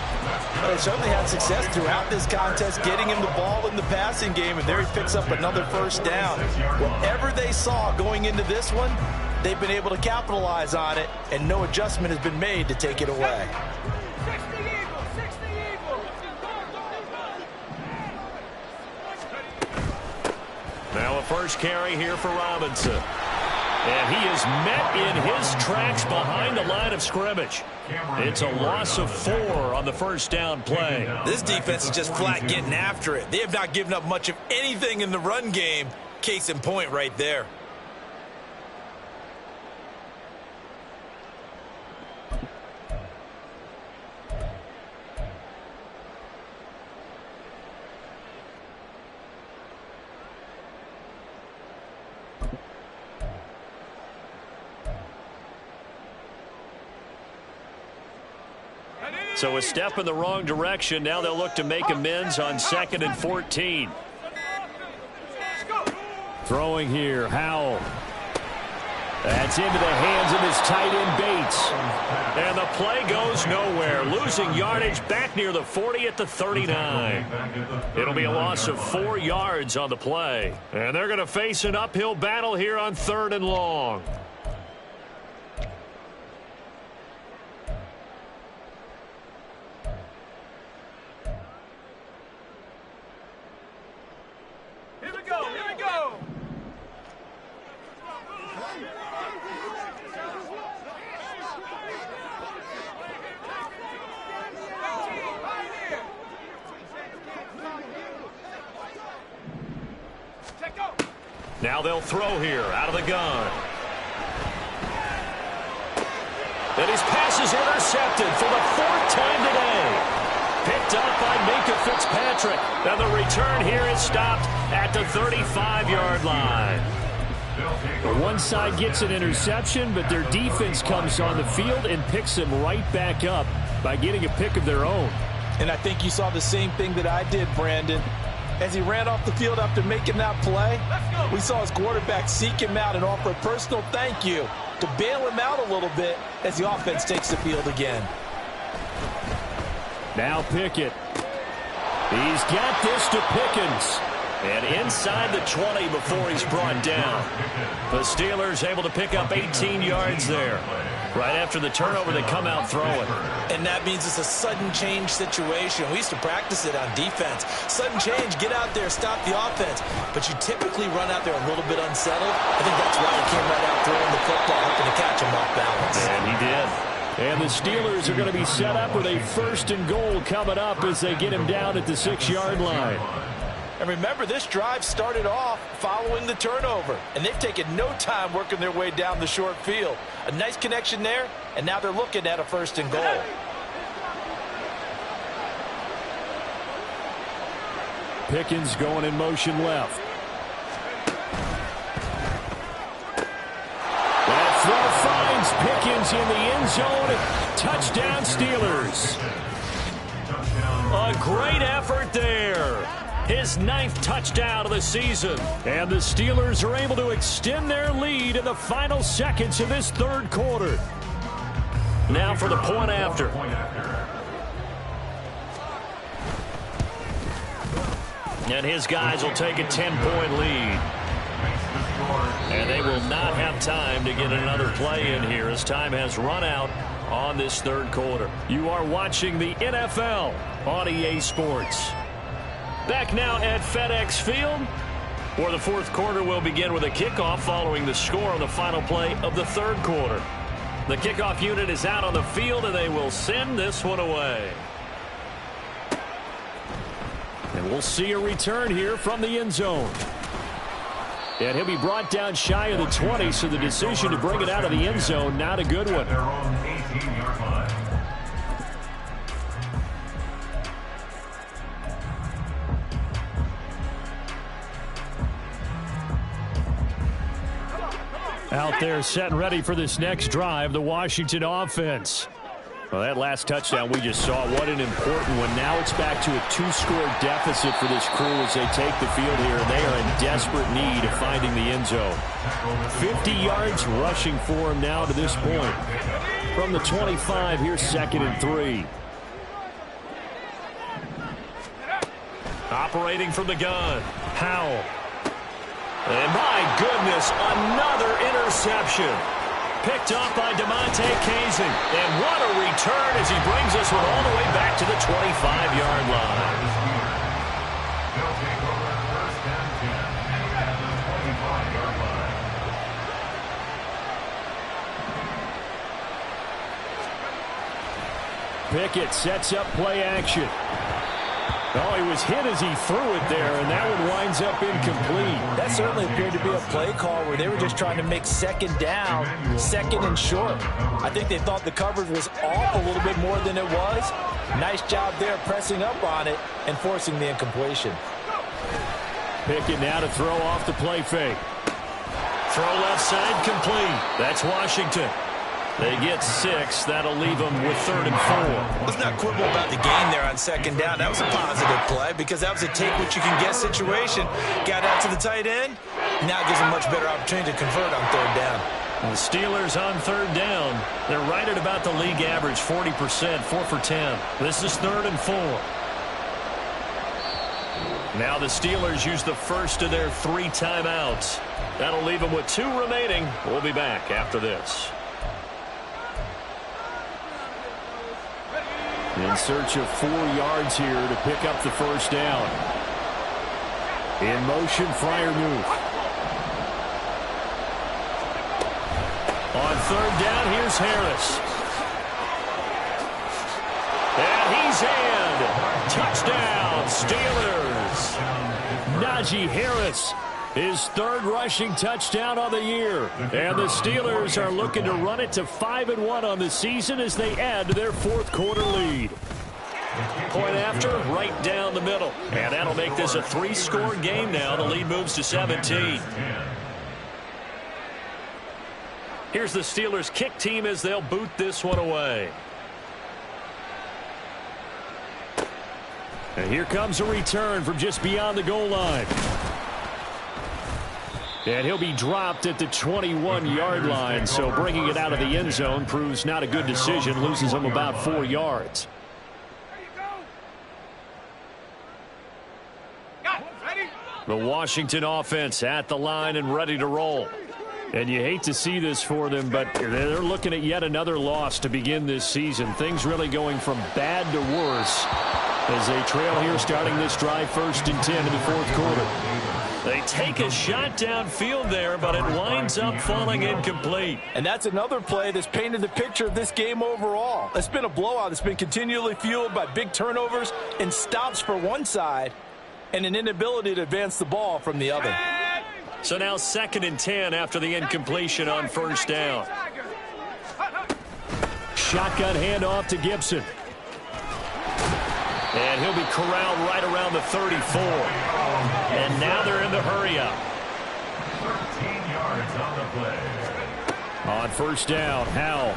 Well, they certainly had success throughout this contest, getting him the ball in the passing game, and there he picks up another 1st down. Whatever they saw going into this one, they've been able to capitalize on it, and no adjustment has been made to take it away. Now a 1st carry here for Robinson. And he is met in his tracks behind the line of scrimmage. It's a loss of 4 on the 1st down play. This defense is just flat getting after it. They have not given up much of anything in the run game. Case in point right there. So a step in the wrong direction. Now they'll look to make amends on 2nd and 14. Throwing here, Howell. That's into the hands of his tight end, Bates. And the play goes nowhere. Losing yardage back near the 40 at the 39. It'll be a loss of 4 yards on the play. And they're going to face an uphill battle here on 3rd and long. Here we go, here we go. Now they'll throw here out of the gun. And his pass is intercepted for the 4th time today. Picked up by Minkah Fitzpatrick. And the return here is stopped at the 35-yard line. The one side gets an interception, but their defense comes on the field and picks them right back up by getting a pick of their own. And I think you saw the same thing that I did, Brandon. As he ran off the field after making that play, we saw his quarterback seek him out and offer a personal thank you to bail him out a little bit as the offense takes the field again. Now Pickett. He's got this to Pickens. And inside the 20 before he's brought down. The Steelers able to pick up 18 yards there. Right after the turnover, they come out throwing. And that means it's a sudden change situation. We used to practice it on defense. Sudden change, get out there, stop the offense. But you typically run out there a little bit unsettled. I think that's why he came right out throwing the football, hoping to catch him off balance. And he did. And the Steelers are going to be set up with a 1st and goal coming up as they get him down at the 6-yard line. And remember, this drive started off following the turnover, and they've taken no time working their way down the short field. A nice connection there, and now they're looking at a 1st and goal. Pickens going in motion left. That throw finds Pickens in the end zone. Touchdown, Steelers. A great effort there. His 9th touchdown of the season. And the Steelers are able to extend their lead in the final seconds of this 3rd quarter. Now for the point after. And his guys will take a 10-point lead. And they will not have time to get another play in here as time has run out on this 3rd quarter. You are watching the NFL on EA Sports. Back now at FedEx Field, where the 4th quarter will begin with a kickoff following the score on the final play of the 3rd quarter. The kickoff unit is out on the field, and they will send this one away. And we'll see a return here from the end zone. And he'll be brought down shy of the 20, so the decision to bring it out of the end zone, not a good one. Out there set and ready for this next drive, the Washington offense. Well, that last touchdown we just saw, what an important one. Now it's back to a 2-score deficit for this crew as they take the field here. They are in desperate need of finding the end zone. 50 yards rushing for him now to this point. From the 25, here's 2nd and 3. Operating from the gun, Howell. And my goodness, another interception. Picked up by DeMonte Kazin. And what a return as he brings this one all the way back to the 25-yard line. Pickett sets up play action. Oh, he was hit as he threw it there, and that one winds up incomplete. That certainly appeared to be a play call where they were just trying to make 2nd down, 2nd and short. I think they thought the coverage was off a little bit more than it was. Nice job there pressing up on it and forcing the incompletion. Pickett now to throw off the play fake. Throw left side complete. That's Washington. They get 6. That'll leave them with 3rd and 4. Let's not quibble about the gain there on 2nd down. That was a positive play because that was a take-what-you-can-get situation. Got out to the tight end. Now it gives them a much better opportunity to convert on 3rd down. The Steelers on 3rd down. They're right at about the league average, 40%, 4 for 10. This is 3rd and 4. Now the Steelers use the first of their 3 timeouts. That'll leave them with 2 remaining. We'll be back after this. In search of 4 yards here to pick up the first down. In motion, Freiermuth. On 3rd down, here's Harris. And he's in. Touchdown, Steelers. Najee Harris, his 3rd rushing touchdown on the year. And the Steelers are looking to run it to 5-1 on the season as they add to their 4th quarter lead. Point after, right down the middle. And that'll make this a 3-score game now. The lead moves to 17. Here's the Steelers kick team as they'll boot this one away. And here comes a return from just beyond the goal line. And he'll be dropped at the 21-yard line, so bringing it out of the end zone proves not a good decision, loses him about 4 yards. The Washington offense at the line and ready to roll. And you hate to see this for them, but they're looking at yet another loss to begin this season. Things really going from bad to worse as they trail here starting this drive 1st and 10 in the 4th quarter. They take a shot downfield there, but it winds up falling incomplete. And that's another play that's painted the picture of this game overall. It's been a blowout. It's been continually fueled by big turnovers and stops for one side and an inability to advance the ball from the other. So now 2nd and 10 after the incompletion on 1st down. Shotgun handoff to Gibson. And he'll be corralled right around the 34. And now they're in the hurry-up. 13 yards on the play. On 1st down, Howell.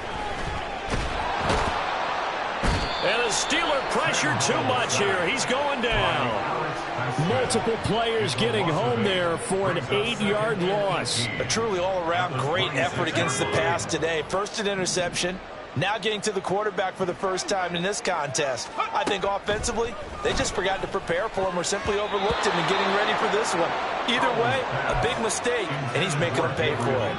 And the Steeler pressure too much here. He's going down. Multiple players getting home there for an 8-yard loss. A truly all-around great effort against the pass today. First an interception. Now getting to the quarterback for the first time in this contest. I think offensively, they just forgot to prepare for him or simply overlooked him in getting ready for this one. Either way, a big mistake, and he's making them pay for it.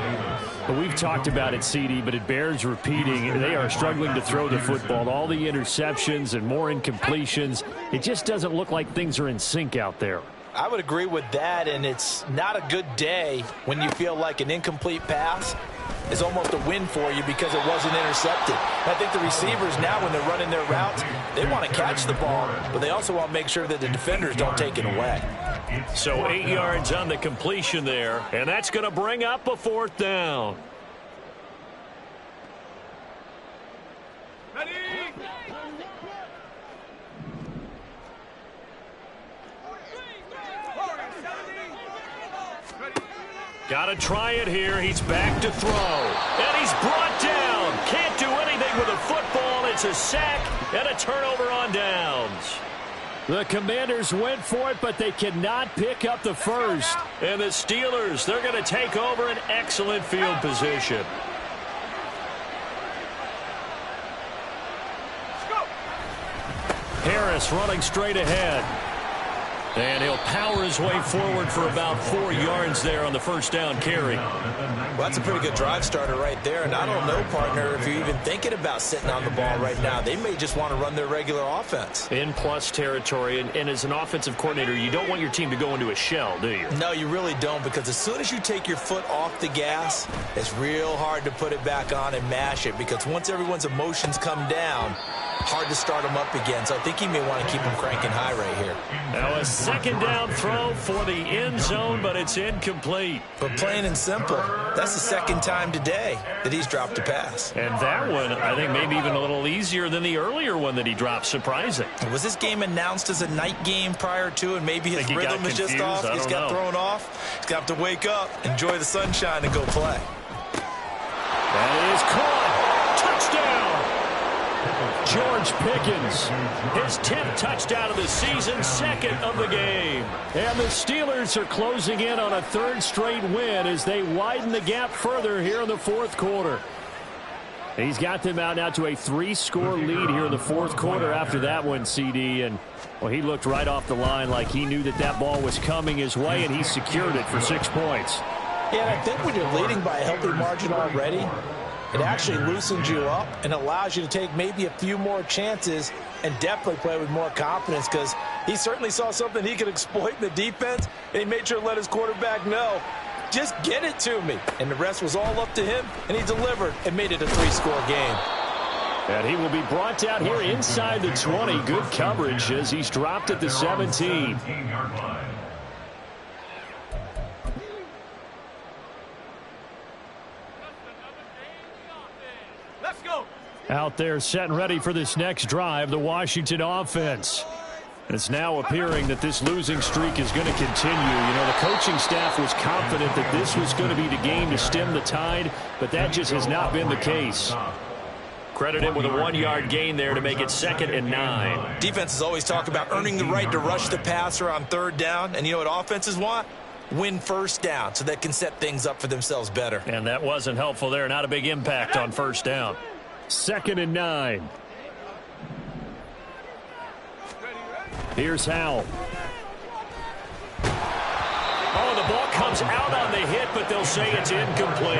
But we've talked about it, CD, but it bears repeating. They are struggling to throw the football. All the interceptions and more incompletions. It just doesn't look like things are in sync out there. I would agree with that, and it's not a good day when you feel like an incomplete pass is almost a win for you because it wasn't intercepted. I think the receivers now, when they're running their routes, they want to catch the ball, but they also want to make sure that the defenders don't take it away. So 8 yards on the completion there, and that's going to bring up a 4th down. Ready? Got to try it here. He's back to throw. And he's brought down. Can't do anything with a football. It's a sack and a turnover on downs. The Commanders went for it, but they cannot pick up the first. And the Steelers, they're going to take over an excellent field position. Harris running straight ahead. And he'll power his way forward for about 4 yards there on the 1st down carry. Well, that's a pretty good drive starter right there. And I don't know, partner, if you're even thinking about sitting on the ball right now. They may just want to run their regular offense. In plus territory. And as an offensive coordinator, you don't want your team to go into a shell, do you? No, you really don't, because as soon as you take your foot off the gas, it's real hard to put it back on and mash it, because once everyone's emotions come down, hard to start them up again. So I think he may want to keep them cranking high right here. Now a 2nd down throw for the end zone, but it's incomplete. But plain and simple, that's the 2nd time today that he's dropped a pass. And that one, I think, maybe even a little easier than the earlier one that he dropped. Surprising. Was this game announced as a night game prior to, and maybe his rhythm is just off? He's got thrown off. He's got to wake up, enjoy the sunshine, and go play. That is caught. George Pickens, his 10th touchdown of the season, second of the game. And the Steelers are closing in on a third straight win as they widen the gap further here in the fourth quarter. He's got them out now to a 3-score lead here in the fourth quarter after that one, CD. And, well, he looked right off the line like he knew that that ball was coming his way, and he secured it for 6 points. Yeah, and I think when you're leading by a healthy margin already, it actually loosens you up and allows you to take maybe a few more chances and definitely play with more confidence, because he certainly saw something he could exploit in the defense, and he made sure to let his quarterback know, just get it to me. And the rest was all up to him, and he delivered and made it a 3-score game. And he will be brought down here inside the 20. Good coverage as he's dropped at the 17. Let's go. Out there setting ready for this next drive, the Washington offense. It's now appearing that this losing streak is going to continue. You know, the coaching staff was confident that this was going to be the game to stem the tide, but that just has not been the case. Credit him with a 1-yard gain there to make it 2nd and 9. Defenses always talk about earning the right to rush the passer on 3rd down, and you know what offenses want? Win 1st down so they can set things up for themselves better. And that wasn't helpful there. Not a big impact on 1st down. 2nd and 9. Here's Howell. Oh, the ball comes out on the hit, but they'll say it's incomplete.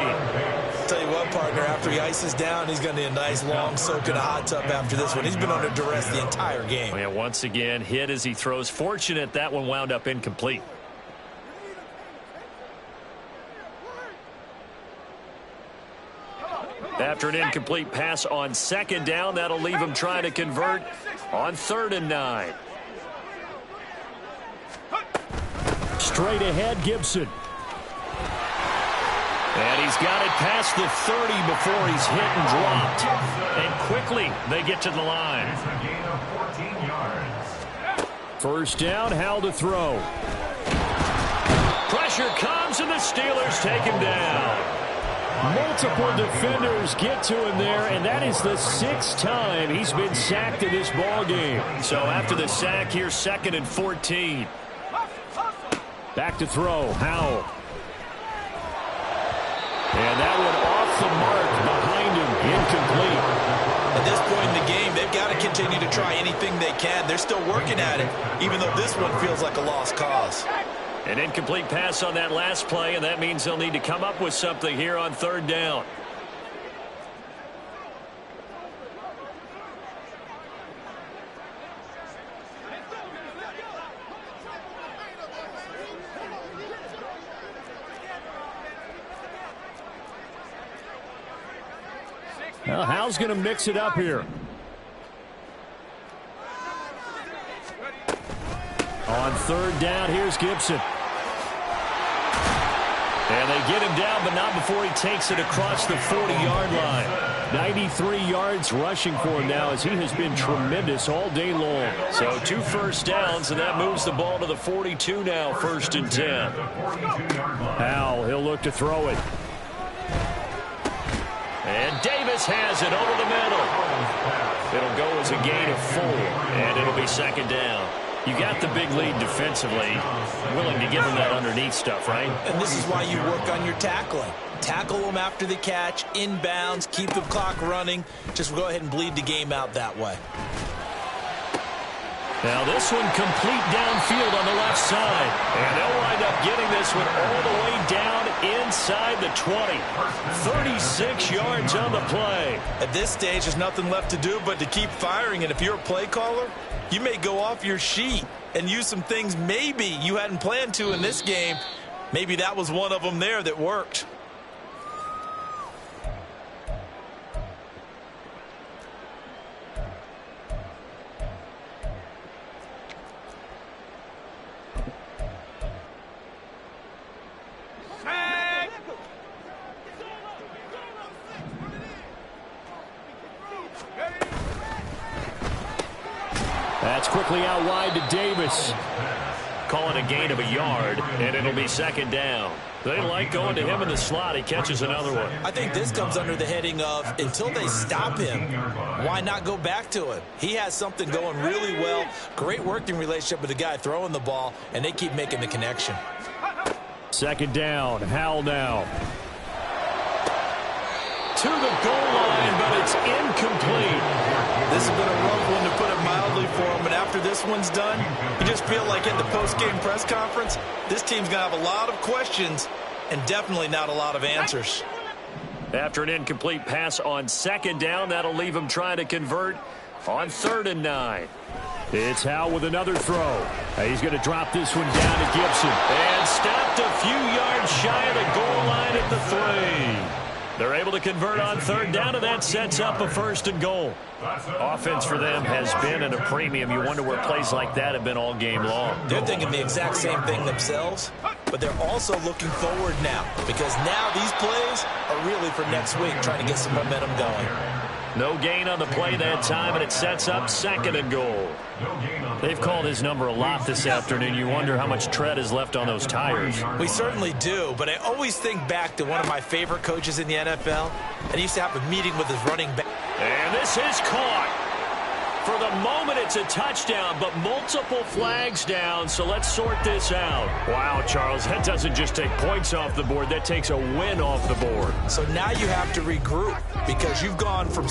Tell you what, partner, after he ices down, he's going to need a nice long soak in a hot tub after this one. He's been under duress the entire game. Yeah, once again, hit as he throws. Fortunate that one wound up incomplete. After an incomplete pass on 2nd down, that'll leave him trying to convert on 3rd and 9. Straight ahead, Gibson. And he's got it past the 30 before he's hit and dropped. And quickly, they get to the line. 1st down, Howell to throw. Pressure comes, and the Steelers take him down. Multiple defenders get to him there, and that is the 6th time he's been sacked in this ball game. So after the sack, here's 2nd and 14. Back to throw, Howell. And that one off the mark behind him, incomplete. At this point in the game, they've got to continue to try anything they can. They're still working at it, even though this one feels like a lost cause. An incomplete pass on that last play, and that means they'll need to come up with something here on 3rd down. Well, Howell's going to mix it up here. On 3rd down, here's Gibson. And they get him down, but not before he takes it across the 40-yard line. 93 yards rushing for him now as he has been tremendous all day long. So 2 first downs, and that moves the ball to the 42 now, 1st and 10. Howell, he'll look to throw it. And Davis has it over the middle. It'll go as a gain of 4, and it'll be 2nd down. You got the big lead defensively, willing to give them that underneath stuff, right? And this is why you work on your tackling. Tackle them after the catch, inbounds, keep the clock running. Just go ahead and bleed the game out that way. Now this one complete downfield on the left side. And they'll wind up getting this one all the way down inside the 20. 36 yards on the play. At this stage, there's nothing left to do but to keep firing. And if you're a play caller, you may go off your sheet and use some things maybe you hadn't planned to in this game. Maybe that was one of them there that worked. That's quickly out wide to Davis. call it a gain of a yard, and it'll be second down. They like going to him in the slot. He catches another one. I think this comes under the heading of until they stop him, why not go back to him? He has something going really well, great working relationship with the guy throwing the ball, and they keep making the connection. Second down, Howell now. To the goal line, but it's incomplete. This has been a rough one, to put it mildly, for him. But after this one's done, you just feel like in the post-game press conference, this team's going to have a lot of questions and definitely not a lot of answers. After an incomplete pass on second down, that'll leave him trying to convert on 3rd and 9. It's Howell with another throw. He's going to drop this one down to Gibson. And stopped a few yards shy of the goal line at the 3. They're able to convert on 3rd down, and that sets up a 1st and goal. Offense for them has been at a premium. You wonder where plays like that have been all game long. They're thinking the exact same thing themselves, but they're also looking forward now, because now these plays are really for next week, trying to get some momentum going. No gain on the play that time, and it sets up 2nd and goal. They've called his number a lot this afternoon. You wonder how much tread is left on those tires. We certainly do, but I always think back to one of my favorite coaches in the NFL, and he used to have a meeting with his running back. And this is caught. For the moment, it's a touchdown, but multiple flags down, so let's sort this out. Wow, Charles, that doesn't just take points off the board. That takes a win off the board. So now you have to regroup, because you've gone from